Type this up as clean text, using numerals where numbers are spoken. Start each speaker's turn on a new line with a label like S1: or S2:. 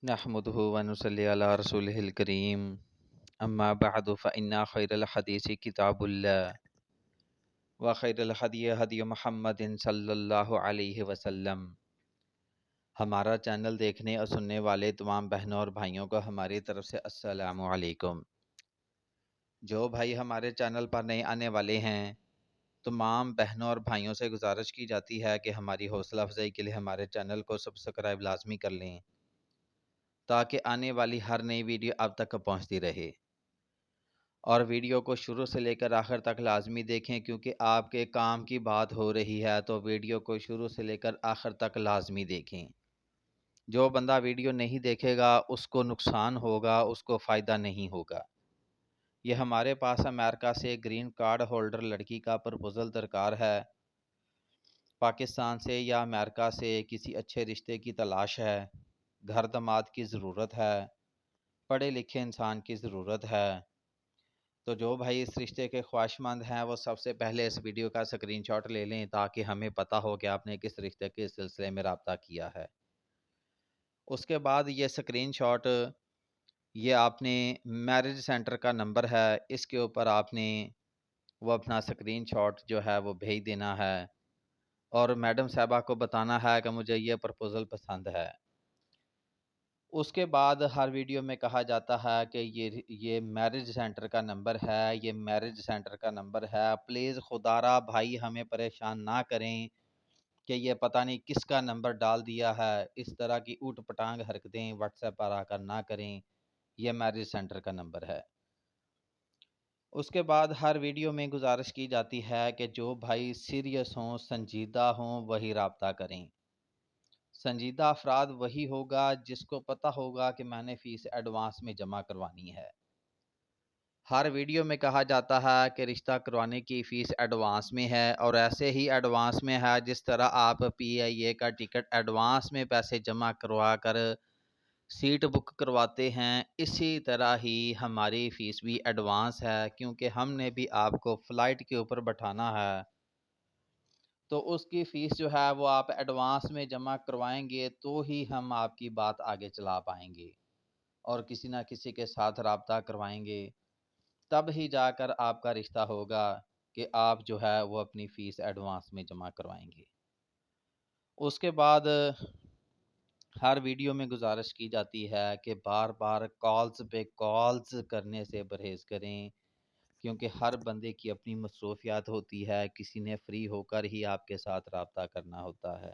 S1: نحمده ونصلي على رسوله الكريم أما بعد فإن خير الحديث كتاب الله وخير الهدي هدي محمد صلی اللہ علیہ وسلم۔ ہمارا چینل دیکھنے اور سننے والے تمام بہنوں اور بھائیوں کو ہماری طرف سے السلام علیکم۔ جو بھائی ہمارے چینل پر نئے آنے والے ہیں، تمام بہنوں اور بھائیوں سے گزارش کی جاتی ہے کہ ہماری حوصلہ افزائی کے لیے ہمارے چینل کو سبسکرائب لازمی کر لیں تاکہ آنے والی ہر نئی ویڈیو آپ تک پہنچتی رہے، اور ویڈیو کو شروع سے لے کر آخر تک لازمی دیکھیں کیونکہ آپ کے کام کی بات ہو رہی ہے، تو ویڈیو کو شروع سے لے کر آخر تک لازمی دیکھیں۔ جو بندہ ویڈیو نہیں دیکھے گا اس کو نقصان ہوگا، اس کو فائدہ نہیں ہوگا۔ یہ ہمارے پاس امریکہ سے گرین کارڈ ہولڈر لڑکی کا پرپوزل درکار ہے، پاکستان سے یا امریکہ سے کسی اچھے رشتے کی تلاش ہے، گھر داماد کی ضرورت ہے، پڑھے لکھے انسان کی ضرورت ہے۔ تو جو بھائی اس رشتے کے خواہشمند ہیں وہ سب سے پہلے اس ویڈیو کا سکرین شاٹ لے لیں تاکہ ہمیں پتہ ہو کہ آپ نے کس رشتے کے سلسلے میں رابطہ کیا ہے۔ اس کے بعد یہ سکرین شاٹ یہ آپ نے میرج سینٹر کا نمبر ہے، اس کے اوپر آپ نے وہ اپنا سکرین شاٹ جو ہے وہ بھیج دینا ہے اور میڈم صاحبہ کو بتانا ہے کہ مجھے یہ پرپوزل پسند ہے۔ اس کے بعد ہر ویڈیو میں کہا جاتا ہے کہ یہ میرج سینٹر کا نمبر ہے، یہ میرج سینٹر کا نمبر ہے، پلیز خدا را بھائی ہمیں پریشان نہ کریں کہ یہ پتہ نہیں کس کا نمبر ڈال دیا ہے۔ اس طرح کی اوٹ پٹانگ حرکتیں واٹس ایپ پر آ کر نہ کریں، یہ میرج سینٹر کا نمبر ہے۔ اس کے بعد ہر ویڈیو میں گزارش کی جاتی ہے کہ جو بھائی سیریس ہوں، سنجیدہ ہوں، وہی رابطہ کریں۔ سنجیدہ افراد وہی ہوگا جس کو پتہ ہوگا کہ میں نے فیس ایڈوانس میں جمع کروانی ہے۔ ہر ویڈیو میں کہا جاتا ہے کہ رشتہ کروانے کی فیس ایڈوانس میں ہے، اور ایسے ہی ایڈوانس میں ہے جس طرح آپ PIA کا ٹکٹ ایڈوانس میں پیسے جمع کروا کر سیٹ بک کرواتے ہیں، اسی طرح ہی ہماری فیس بھی ایڈوانس ہے، کیونکہ ہم نے بھی آپ کو فلائٹ کے اوپر بٹھانا ہے، تو اس کی فیس جو ہے وہ آپ ایڈوانس میں جمع کروائیں گے تو ہی ہم آپ کی بات آگے چلا پائیں گے اور کسی نہ کسی کے ساتھ رابطہ کروائیں گے، تب ہی جا کر آپ کا رشتہ ہوگا کہ آپ جو ہے وہ اپنی فیس ایڈوانس میں جمع کروائیں گے۔ اس کے بعد ہر ویڈیو میں گزارش کی جاتی ہے کہ بار بار کالز پہ کالز کرنے سے پرہیز کریں، کیونکہ ہر بندے کی اپنی مصروفیات ہوتی ہے، کسی نے فری ہو کر ہی آپ کے ساتھ رابطہ کرنا ہوتا ہے۔